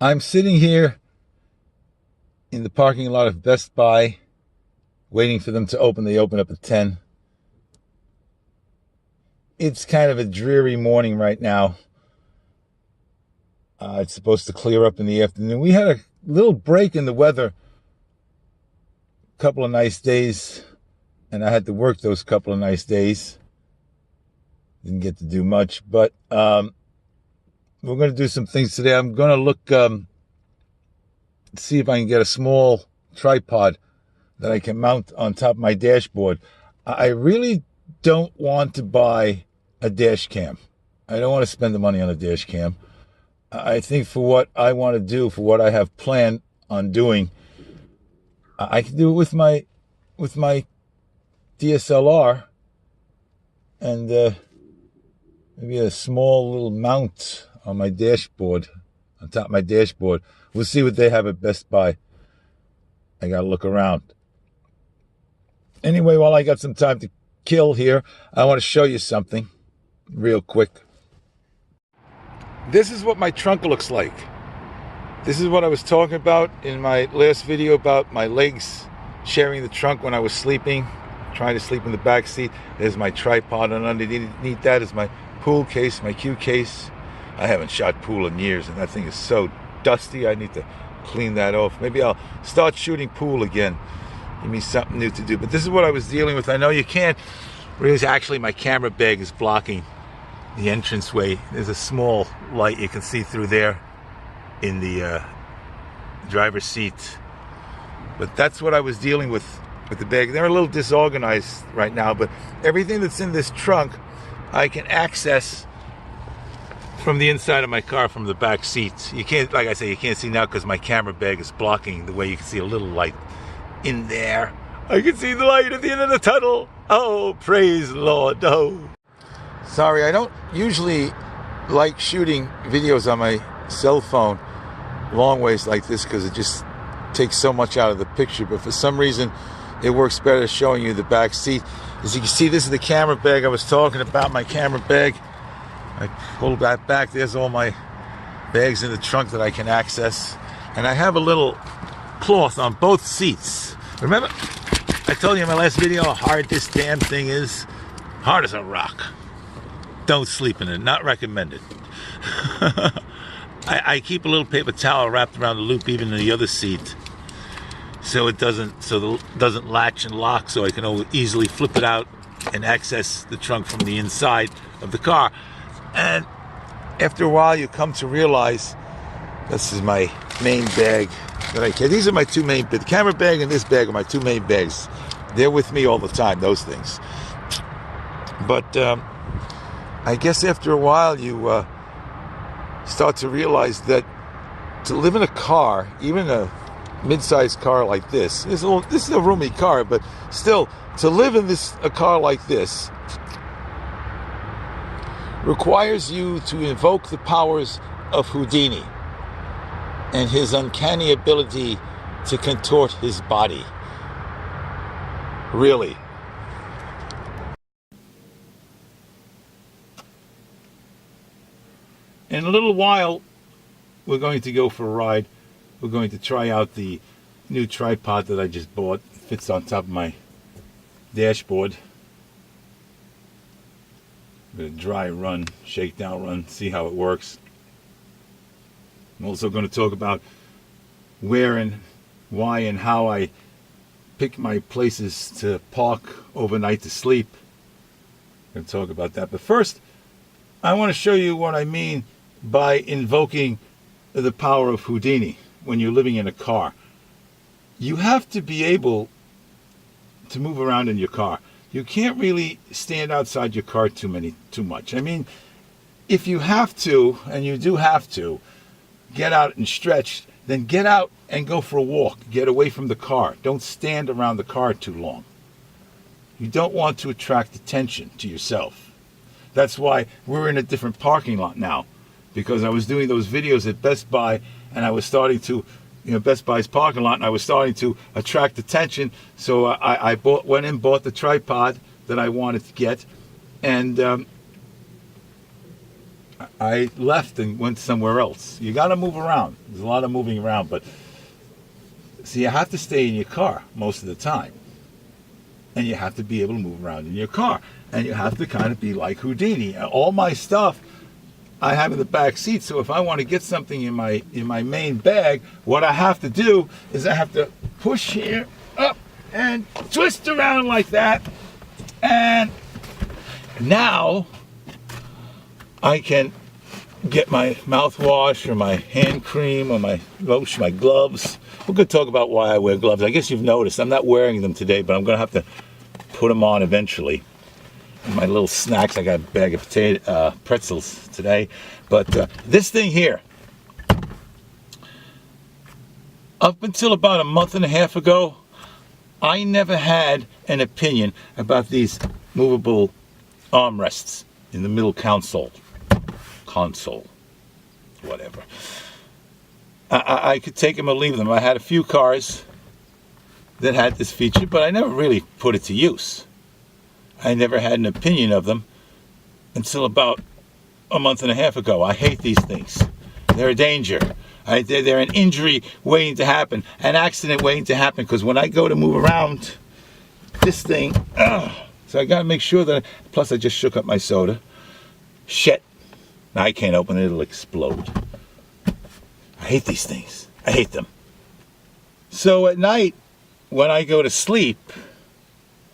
I'm sitting here in the parking lot of Best Buy, waiting for them to open. They open up at 10. It's kind of a dreary morning right now. It's supposed to clear up in the afternoon. We had a little break in the weather, a couple of nice days, and I had to work those couple of nice days. Didn't get to do much, but we're going to do some things today. I'm going to look, see if I can get a small tripod that I can mount on top of my dashboard. I really don't want to buy a dash cam. I don't want to spend the money on a dash cam. I think for what I want to do, for what I have planned on doing, I can do it with my DSLR and maybe a small little mount on my dashboard, on top of my dashboard. We'll see what they have at Best Buy. I got to look around. Anyway, while I got some time to kill here, I want to show you something real quick. This is what my trunk looks like. This is what I was talking about in my last video about my legs sharing the trunk when I was sleeping, trying to sleep in the back seat. There's my tripod, and underneath that is my pool case, my cue case. I haven't shot pool in years, and that thing is so dusty. I need to clean that off. Maybe I'll start shooting pool again. Give me something new to do. But this is what I was dealing with. I know you can't really, actually my camera bag is blocking the entranceway. There's a small light you can see through there in the driver's seat. But that's what I was dealing with the bag. They're a little disorganized right now, but everything that's in this trunk I can access from the inside of my car, from the back seat. You can't, like I say, you can't see now because my camera bag is blocking the way. You can see a little light in there. I can see the light at the end of the tunnel. Oh, praise the Lord. Oh. Sorry, I don't usually like shooting videos on my cell phone long ways like this because it just takes so much out of the picture, but for some reason it works better showing you the back seat. As you can see, this is the camera bag I was talking about, my camera bag. I pull that back. There's all my bags in the trunk that I can access. And I have a little cloth on both seats. Remember, I told you in my last video how hard this damn thing is? Hard as a rock. Don't sleep in it. Not recommended. I keep a little paper towel wrapped around the loop, even in the other seat, so it doesn't latch and lock, so I can easily flip it out and access the trunk from the inside of the car. And after a while, you come to realize this is my main bag that I carry. These are my two main, the camera bag and this bag are my two main bags. They're with me all the time, those things. But I guess after a while, you start to realize that to live in a car, even a mid-sized car like this is a roomy car, but still, to live in a car like this requires you to invoke the powers of Houdini and his uncanny ability to contort his body. Really. In a little while, we're going to go for a ride. We're going to try out the new tripod that I just bought. It fits on top of my dashboard. I'm going to dry run, shakedown run, see how it works. I'm also going to talk about where and why and how I pick my places to park overnight to sleep. I'm going to talk about that. But first, I want to show you what I mean by invoking the power of Houdini when you're living in a car. You have to be able to move around in your car. You can't really stand outside your car too much. I mean, if you have to, and you do have to, get out and stretch, then get out and go for a walk. Get away from the car. Don't stand around the car too long. You don't want to attract attention to yourself. That's why we're in a different parking lot now, because I was doing those videos at Best Buy, and I was starting to, Best Buy's parking lot, and I was starting to attract attention. So I went and bought the tripod that I wanted to get, and I left and went somewhere else. You got to move around. There's a lot of moving around, but see, you have to stay in your car most of the time. And you have to be able to move around in your car. And you have to kind of be like Houdini. All my stuff I have in the back seat, so if I want to get something in my main bag, what I have to do is I have to push here, up, and twist around like that. And now I can get my mouthwash or my hand cream or my lotion, my gloves. We're going to talk about why I wear gloves. I guess you've noticed I'm not wearing them today, but I'm going to have to put them on eventually. And my little snacks, I got a bag of pretzels today. But this thing here, up until about a month and a half ago, I never had an opinion about these movable armrests in the middle console, whatever. I could take them or leave them. I had a few cars that had this feature, but I never really put it to use. I never had an opinion of them until about a month and a half ago. I hate these things. They're a danger. They're an injury waiting to happen, an accident waiting to happen, because when I go to move around this thing, so I got to make sure that, plus I just shook up my soda. Shit. Now I can't open it, it'll explode. I hate these things. I hate them. So at night, when I go to sleep,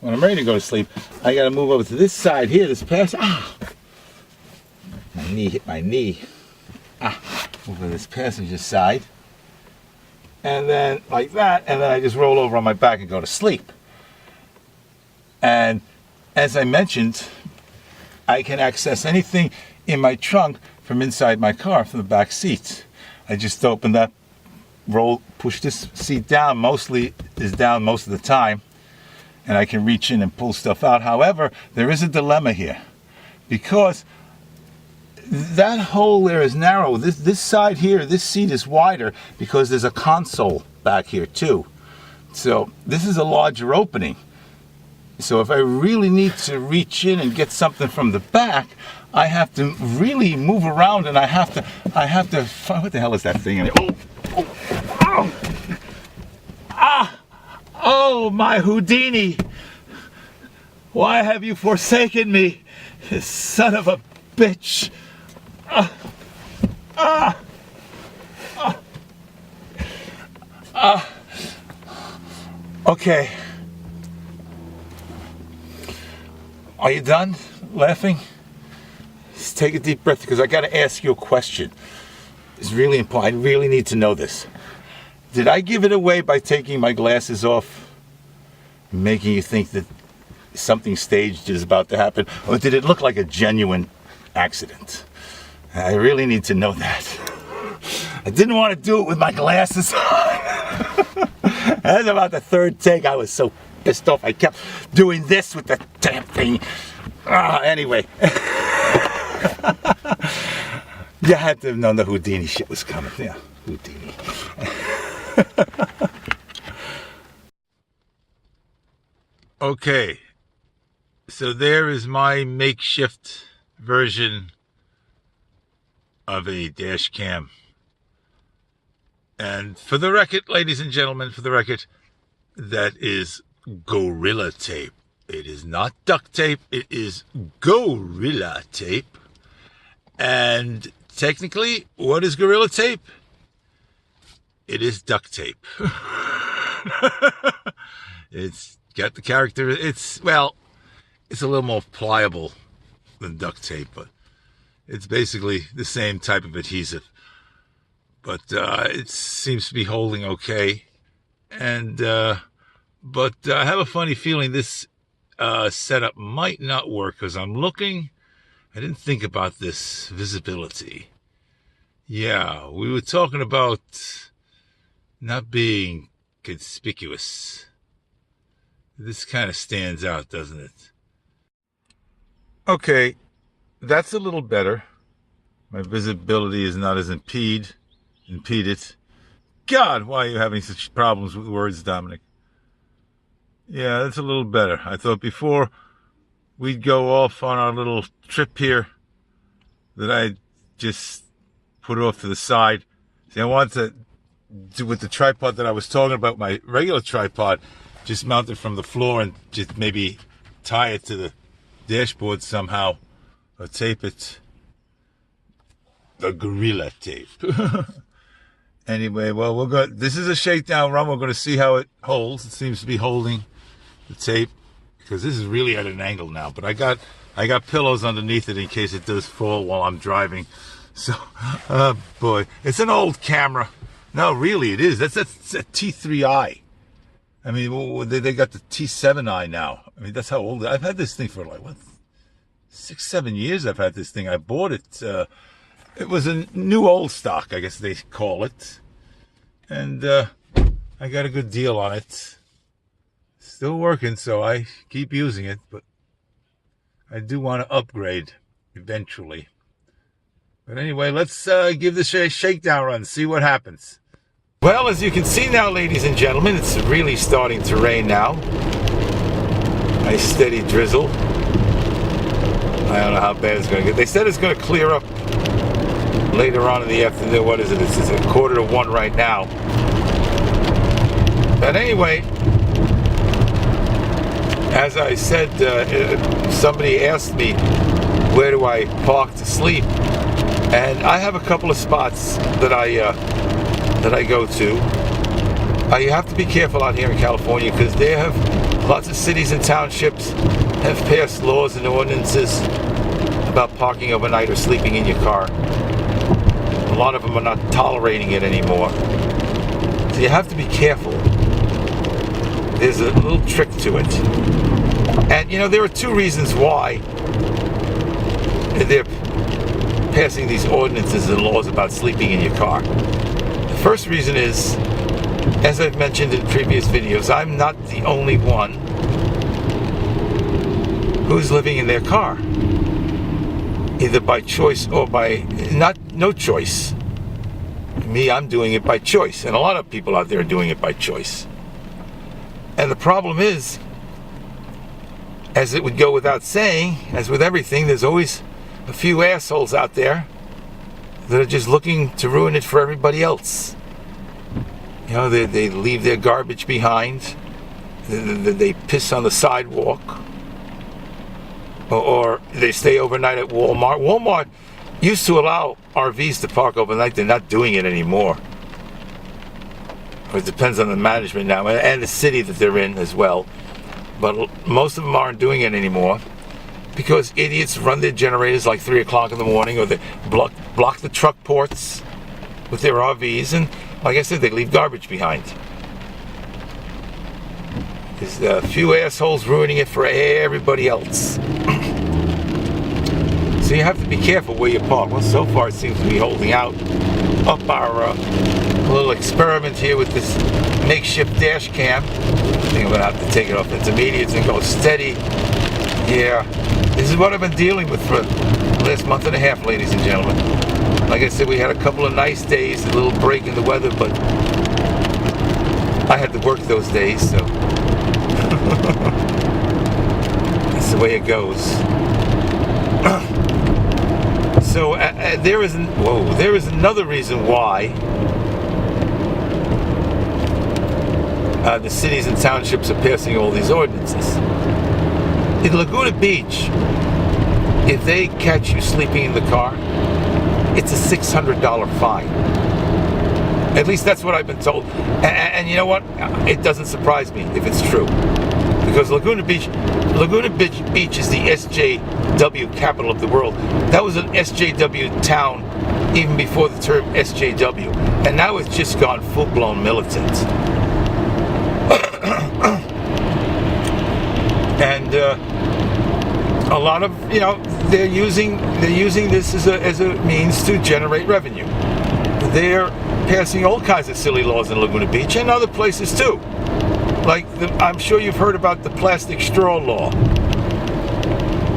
when I'm ready to go to sleep, I got to move over to this side here, this pass. My knee hit my knee. Over this passenger side. And then like that, and then I just roll over on my back and go to sleep. And as I mentioned, I can access anything in my trunk from inside my car, from the back seats. I just open that, push this seat down, mostly is down most of the time, and I can reach in and pull stuff out. However, there is a dilemma here, because that hole there is narrow. This side here, this seat is wider because there's a console back here too. So this is a larger opening. So if I really need to reach in and get something from the back, I have to really move around, and I have to what the hell is that thing? Oh, my Houdini. Why have you forsaken me, son of a bitch? Okay. Are you done laughing? Just take a deep breath, because I got to ask you a question. It's really important. I really need to know this. Did I give it away by taking my glasses off, making you think that something staged is about to happen? Or did it look like a genuine accident? I really need to know that. I didn't want to do it with my glasses on. That's about the third take. I was so pissed off. I kept doing this with the damn thing. Anyway. You had to have known the Houdini shit was coming. Yeah, Houdini. Okay. So there is my makeshift version of a dash cam. And for the record, ladies and gentlemen, for the record, that is Gorilla Tape. It is not duct tape, it is Gorilla Tape. And technically, what is Gorilla Tape? It is duct tape. It's got the character, it's a little more pliable than duct tape, but it's basically the same type of adhesive. But it seems to be holding okay. And but I have a funny feeling this setup might not work, because I'm looking. I didn't think about this visibility. Yeah, we were talking about not being conspicuous. This kind of stands out, doesn't it? Okay, that's a little better. My visibility is not as impeded. God, why are you having such problems with words, Dominic? Yeah, that's a little better. I thought before we'd go off on our little trip here that I'd just put it off to the side. See, I wanted to do with the tripod that I was talking about, my regular tripod, just mount it from the floor and just maybe tie it to the dashboard somehow, or tape it. The Gorilla Tape. Anyway, well, we'll go. This is a shakedown run. We're going to see how it holds. It seems to be holding the tape, because this is really at an angle now. But I got pillows underneath it in case it does fall while I'm driving. So, boy, it's an old camera. No, really, it is. That's a T3i. I mean, they got the T7i now. I mean, that's how old. I've had this thing for like, what, 6-7 years I've had this thing. I bought it. It was a new old stock, I guess they call it. And I got a good deal on it. Still working, so I keep using it. But I do want to upgrade eventually. But anyway, let's give this a shakedown run, see what happens. Well, as you can see now, ladies and gentlemen, it's really starting to rain now. Nice steady drizzle. I don't know how bad it's going to get. They said it's going to clear up later on in the afternoon. What is it? It's 1:45 right now. But anyway, as I said, somebody asked me, where do I park to sleep? And I have a couple of spots that I go to. You have to be careful out here in California, because they have lots of cities and townships have passed laws and ordinances about parking overnight or sleeping in your car. A lot of them are not tolerating it anymore. So you have to be careful. There's a little trick to it. And you know, there are two reasons why they're passing these ordinances and laws about sleeping in your car. The first reason is, as I've mentioned in previous videos, I'm not the only one who's living in their car, either by choice or by no choice. Me, I'm doing it by choice, and a lot of people out there are doing it by choice. And the problem is, as it would go without saying, as with everything, there's always a few assholes out there that are just looking to ruin it for everybody else. You know, they leave their garbage behind, they piss on the sidewalk, or they stay overnight at Walmart. Walmart used to allow RVs to park overnight. They're not doing it anymore. Or it depends on the management now, and the city that they're in as well. But most of them aren't doing it anymore, because idiots run their generators like 3 o'clock in the morning, or they block the truck ports with their RVs, and like I said, they leave garbage behind. There's a few assholes ruining it for everybody else. So you have to be careful where you park. Well, so far it seems to be holding out. Up our little experiment here with this makeshift dash cam. I think I'm going to have to take it off intermediates and go steady. Yeah, this is what I've been dealing with for the last month and a half, ladies and gentlemen. Like I said, we had a couple of nice days, a little break in the weather, but I had to work those days, so that's the way it goes. So there is another reason why the cities and townships are passing all these ordinances. In Laguna Beach, if they catch you sleeping in the car, it's a $600 fine. At least that's what I've been told. And you know what? It doesn't surprise me if it's true. Because Laguna Beach is the SJW capital of the world. That was an SJW town even before the term SJW. And now it's just gone full-blown militant. And a lot of, you know, they're using this as a means to generate revenue. They're passing all kinds of silly laws in Laguna Beach and other places too. Like, I'm sure you've heard about the plastic straw law.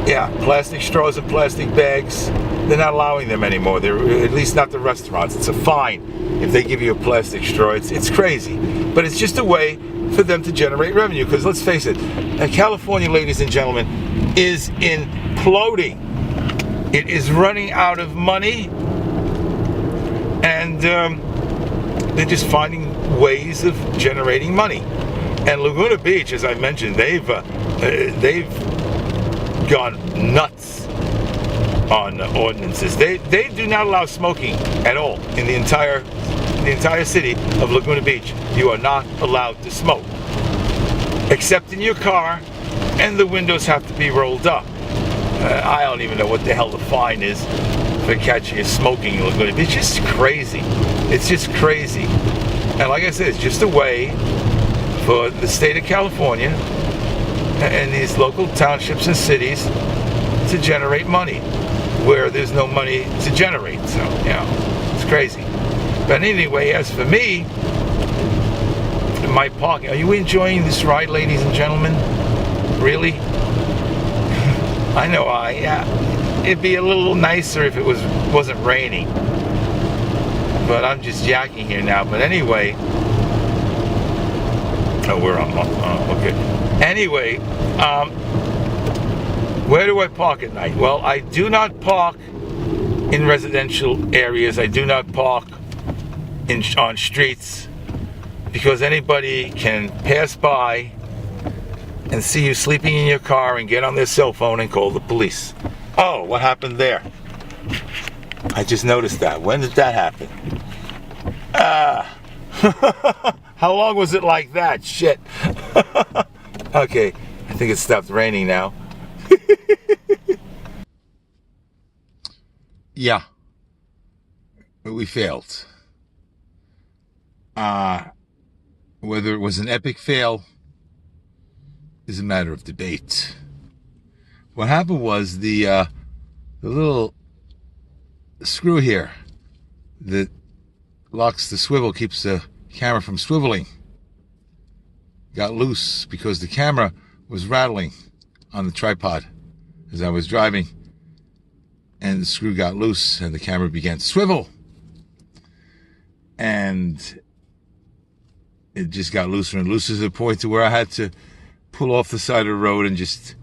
Yeah, plastic straws and plastic bags, they're not allowing them anymore. They're, at least not the restaurants. It's a fine if they give you a plastic straw. It's crazy. But it's just a way for them to generate revenue. Because let's face it, California, ladies and gentlemen, is imploding. It is running out of money. and they're just finding ways of generating money. And Laguna Beach, as I mentioned, they've gone nuts on ordinances. They do not allow smoking at all in the entire city of Laguna Beach. You are not allowed to smoke, except in your car, and the windows have to be rolled up. I don't even know what the hell the fine is for catching you smoking in Laguna Beach. It's just crazy. It's just crazy. And like I said, it's just a way for the state of California and these local townships and cities to generate money where there's no money to generate. So, you know, it's crazy. But anyway, as for me, my parking, are you enjoying this ride, ladies and gentlemen? Really? I know it'd be a little nicer if it wasn't raining. But I'm just yakking here now. But anyway, okay. Anyway, where do I park at night? Well, I do not park in residential areas. I do not park on streets, because anybody can pass by and see you sleeping in your car and get on their cell phone and call the police. Oh, what happened there? I just noticed that. When did that happen? How long was it like that? Shit. Okay, I think it stopped raining now. Yeah. But we failed. Whether it was an epic fail is a matter of debate. What happened was the little screw here that locks the swivel, keeps the camera from swiveling, got loose because the camera was rattling on the tripod as I was driving, and the screw got loose and the camera began to swivel, and it just got looser and looser to the point to where I had to pull off the side of the road and just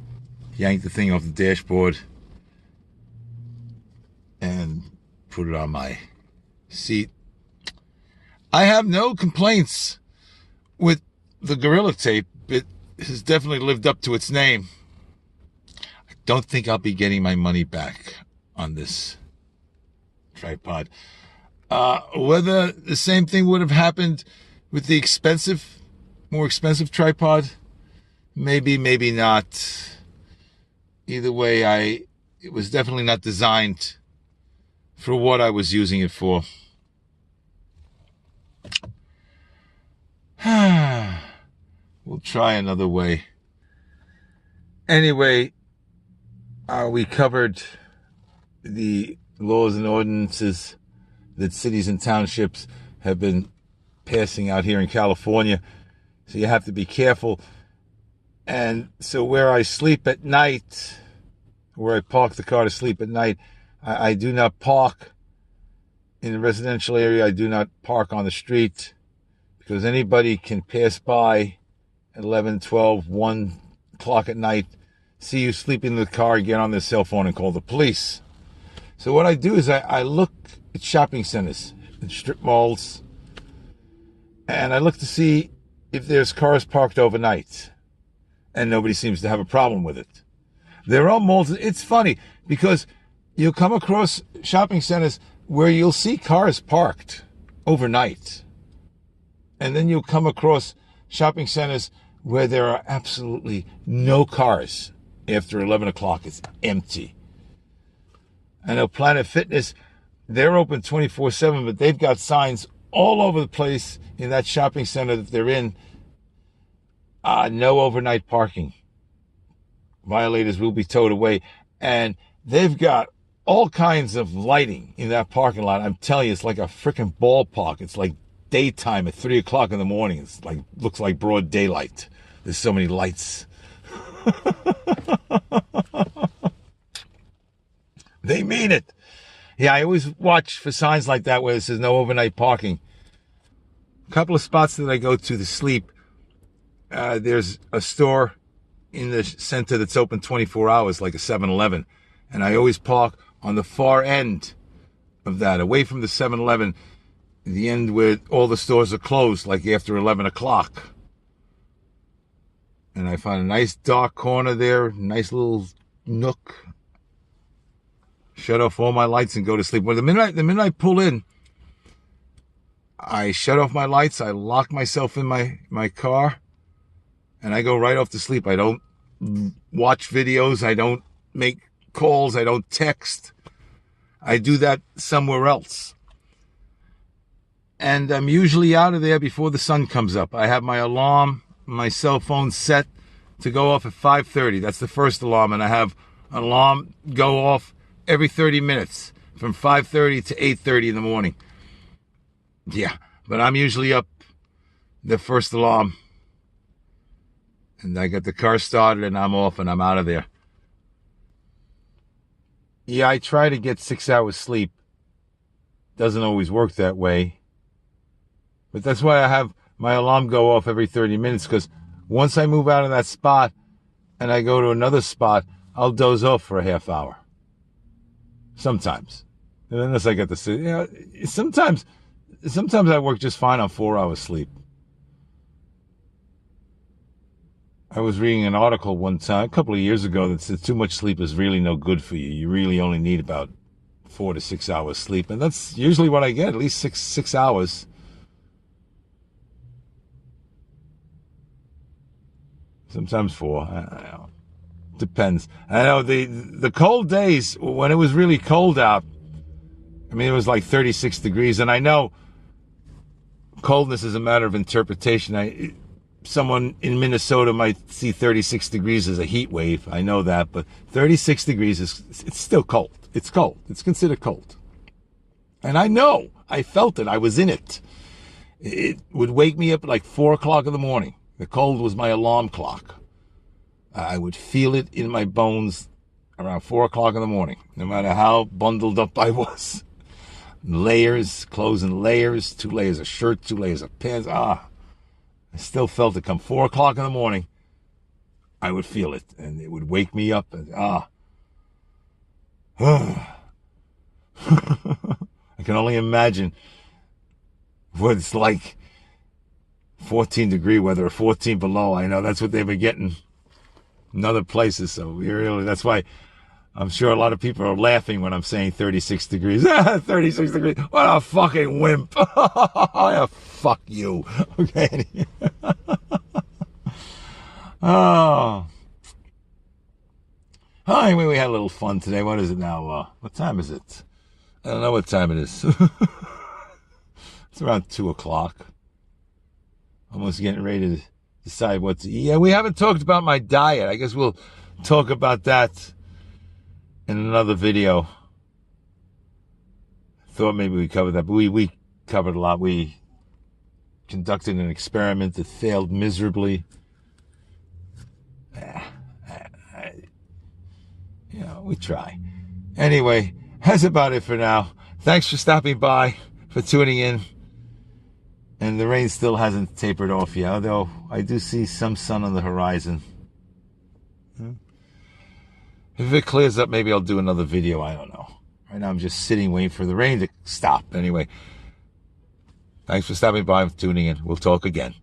yank the thing off the dashboard and put it on my seat. I have no complaints with the Gorilla Tape. It has definitely lived up to its name. I don't think I'll be getting my money back on this tripod. Whether the same thing would have happened with the more expensive tripod, maybe, maybe not. Either way, it was definitely not designed for what I was using it for. We'll try another way. Anyway, we covered the laws and ordinances that cities and townships have been passing out here in California. So you have to be careful. And so where I sleep at night, where I park the car to sleep at night, I do not park in a residential area. I do not park on the street, because anybody can pass by at 11, 12, 1 o'clock at night, see you sleeping in the car, get on their cell phone and call the police. So what I do is I look at shopping centers and strip malls, and I look to see if there's cars parked overnight, and nobody seems to have a problem with it. There are malls. It's funny because you'll come across shopping centers where you'll see cars parked overnight, and then you'll come across shopping centers where there are absolutely no cars after 11 o'clock. It's empty. I know Planet Fitness, they're open 24/7, but they've got signs all over the place in that shopping center that they're in. No overnight parking. Violators will be towed away. And they've got all kinds of lighting in that parking lot. I'm telling you, it's like a freaking ballpark. It's like daytime at 3 o'clock in the morning. It's like, looks like broad daylight. There's so many lights. They mean it. Yeah, I always watch for signs like that where it says no overnight parking. A couple of spots that I go to sleep, there's a store in the center that's open 24 hours, like a 7-Eleven. And I always park on the far end of that, away from the 7-Eleven, the end where all the stores are closed, like after 11 o'clock. And I find a nice dark corner there, nice little nook. Shut off all my lights and go to sleep. Well, the minute I pull in, I shut off my lights, I lock myself in my car, and I go right off to sleep. I don't watch videos, I don't make calls, I don't text. I do that somewhere else. And I'm usually out of there before the sun comes up. I have my alarm, my cell phone set to go off at 5:30. That's the first alarm, and I have an alarm go off every 30 minutes from 5:30 to 8:30 in the morning. Yeah, but I'm usually up the first alarm, and I get the car started, and I'm off, and I'm out of there. Yeah, I try to get 6 hours sleep. Doesn't always work that way. But that's why I have my alarm go off every 30 minutes, because once I move out of that spot and I go to another spot, I'll doze off for a half hour. Sometimes. And unless I get to sleep. You know, sometimes I work just fine on 4 hours sleep. I was reading an article one time, a couple of years ago, that said too much sleep is really no good for you. You really only need about 4 to 6 hours sleep. And that's usually what I get, at least six hours. Sometimes 4. I don't know. Depends. I know the cold days, when it was really cold out, I mean, it was like 36 degrees. And I know coldness is a matter of interpretation. Someone in Minnesota might see 36 degrees as a heat wave. I know that. But 36 degrees it's still cold. It's cold. It's considered cold. And I know. I felt it. I was in it. It would wake me up at like 4 o'clock in the morning. The cold was my alarm clock. I would feel it in my bones around 4 o'clock in the morning, no matter how bundled up I was. Layers, clothes in layers, 2 layers of shirt, 2 layers of pants. I still felt it. Come 4 o'clock in the morning, I would feel it, and it would wake me up. And I can only imagine what it's like. 14 degree weather or 14 below. I know that's what they've been getting in other places. So really, that's why I'm sure a lot of people are laughing when I'm saying 36 degrees. 36 degrees. What a fucking wimp. Yeah, fuck you. Okay. Oh. Anyway, we had a little fun today. What is it now? What time is it? I don't know what time it is. It's around 2 o'clock. Almost getting ready to decide what to eat. Yeah, we haven't talked about my diet. I guess we'll talk about that in another video. Thought maybe we covered that, but we covered a lot. We conducted an experiment that failed miserably. We try. Anyway, that's about it for now. Thanks for stopping by, for tuning in. And the rain still hasn't tapered off yet, although I do see some sun on the horizon. If it clears up, maybe I'll do another video. I don't know. Right now I'm just sitting waiting for the rain to stop. Anyway, thanks for stopping by and tuning in. We'll talk again.